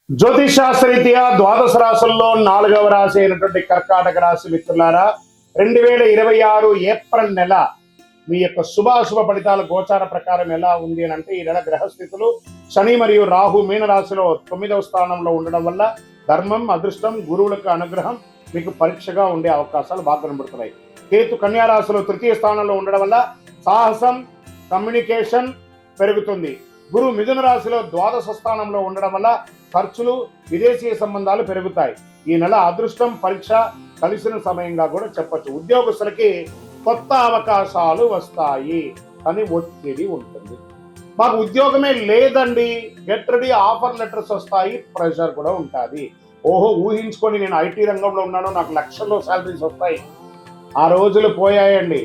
జ్యోతిషాస్త్రరీత్యా ద్వాదశ రాశుల్లో 4వ రాశి అయినటువంటి కర్కాటక రాశి మిత్రులారా, 2026 ఏప్రిల్ నెల మీ యొక్క శుభాశుభ ఫలితాల గోచార ప్రకారం ఎలా ఉంది అని అంటే, ఈ నెల గ్రహస్థితులు శని మరియు రాహు మీన రాశిలో 9వ స్థానంలో ఉండడం వల్ల ధర్మం, అదృష్టం, గురువులకు అనుగ్రహం మీకు పరీక్షగా ఉండే అవకాశాలు బాగా కనబడుతున్నాయి. కేతు కన్యా రాశిలో 3వ స్థానంలో ఉండడం వల్ల సాహసం, కమ్యూనికేషన్ పెరుగుతుంది. గురు మిథున రాశిలో ద్వాదశ స్థానంలో ఉండడం వల్ల ఖర్చులు, విదేశీయ సంబంధాలు పెరుగుతాయి. ఈ నెల అదృష్టం పరీక్ష కలిసిన సమయంగా కూడా చెప్పచ్చు. ఉద్యోగస్తులకి కొత్త అవకాశాలు వస్తాయి, కానీ ఒత్తిడి ఉంటుంది. మాకు ఉద్యోగమే లేదండి, గెట్ రెడీ, ఆఫర్ లెటర్స్ వస్తాయి, ప్రెషర్ కూడా ఉంటుంది. ఓహో, ఊహించుకొని నేను ఐటీ రంగంలో ఉన్నాను, నాకు లక్షల్లో శాలరీస్ వస్తాయి. ఆ రోజులు పోయాయండి.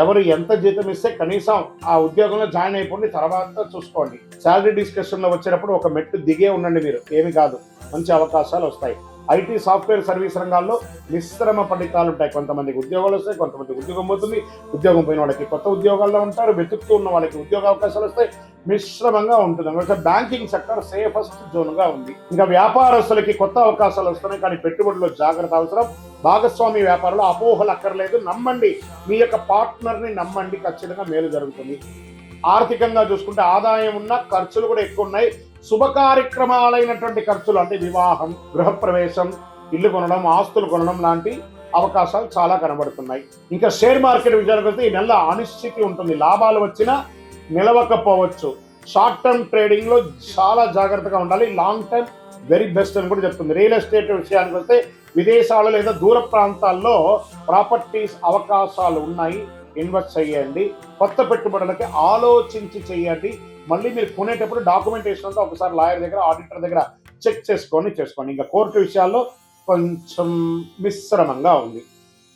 ఎవరు ఎంత జీతం ఇస్తే కనీసం ఆ ఉద్యోగంలో జాయిన్ అయిపోండి, తర్వాత చూసుకోండి. శాలరీ డిస్కషన్లో వచ్చేటప్పుడు ఒక మెట్టు దిగే ఉండండి, మీరు ఏమి కాదు, మంచి అవకాశాలు వస్తాయి. ఐటీ, సాఫ్ట్వేర్, సర్వీస్ రంగాల్లో మిశ్రమ ఫలితాలు ఉంటాయి. కొంతమందికి ఉద్యోగాలు వస్తాయి, కొంతమందికి ఉద్యోగం పోతుంది. ఉద్యోగం పోయిన వాళ్ళకి కొత్త ఉద్యోగాల్లో ఉంటారు, వెతుకుతూ ఉన్న వాళ్ళకి ఉద్యోగ అవకాశాలు వస్తాయి. మిశ్రమంగా ఉంటుంది. అందుకే బ్యాంకింగ్ సెక్టర్ సేఫెస్ట్ జోన్గా ఉంది. ఇంకా వ్యాపారస్తులకి కొత్త అవకాశాలు వస్తున్నాయి, కానీ పెట్టుబడుల్లో జాగ్రత్త అవసరం. భాగస్వామి వ్యాపారంలో అపోహలు అక్కర్లేదు, నమ్మండి. మీ యొక్క పార్ట్నర్ని నమ్మండి, ఖచ్చితంగా మేలు జరుగుతుంది. ఆర్థికంగా చూసుకుంటే ఆదాయం ఉన్న, ఖర్చులు కూడా ఎక్కువ ఉన్నాయి. శుభ కార్యక్రమాలైనటువంటి ఖర్చులు అంటే వివాహం, గృహప్రవేశం, ఇల్లు కొనడం, ఆస్తులు కొనడం లాంటి అవకాశాలు చాలా కనబడుతున్నాయి. ఇంకా షేర్ మార్కెట్ విషయానికి వస్తే ఈ నెల అనిశ్చితి ఉంటుంది. లాభాలు వచ్చినా నిలవకపోవచ్చు. షార్ట్ టర్మ్ ట్రేడింగ్ లో చాలా జాగ్రత్తగా ఉండాలి. లాంగ్ టర్మ్ వెరీ బెస్ట్ అని కూడా చెప్తుంది. రియల్ ఎస్టేట్ విషయానికి వస్తే విదేశాలు లేదా దూర ప్రాంతాల్లో ప్రాపర్టీస్ అవకాశాలు ఉన్నాయి, ఇన్వెస్ట్ చేయండి. కొత్త పెట్టుబడులకి ఆలోచించి చేయండి. మళ్ళీ మీరు కొనేటప్పుడు డాక్యుమెంటేషన్ అంతా ఒకసారి లాయర్ దగ్గర, ఆడిటర్ దగ్గర చెక్ చేసుకోండి. ఇంకా కోర్టు విషయాల్లో కొంచెం మిశ్రమంగా ఉంది.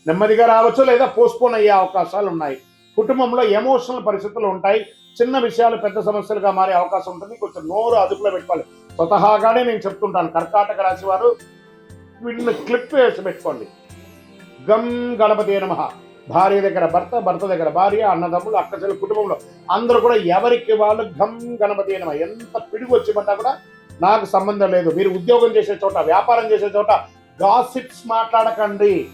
నెమ్మదిగా రావచ్చు లేదా పోస్ట్పోన్ అయ్యే అవకాశాలు ఉన్నాయి. కుటుంబంలో ఎమోషనల్ పరిస్థితులు ఉంటాయి. చిన్న విషయాలు పెద్ద సమస్యలుగా మారే అవకాశం ఉంటుంది. కొంచెం నోరు అదుపులో పెట్టుకోవాలి. స్వతహాగానే నేను చెప్తుంటాను, కర్కాటక రాశి వారు వీటిని క్లిప్ వేసి పెట్టుకోండి. గం గణపతి నమః. భార్య దగ్గర భర్త, భర్త దగ్గర భార్య, అన్నదమ్ములు, అక్కచెల్లి, కుటుంబంలో అందరూ కూడా ఎవరికి వాళ్ళు గం గణపతి నమః. ఎంత పిడుగు వచ్చి పడ్డా కూడా నాకు సంబంధం లేదు. మీరు ఉద్యోగం చేసే చోట, వ్యాపారం చేసే చోట గాసిప్స్ మాట్లాడకండి.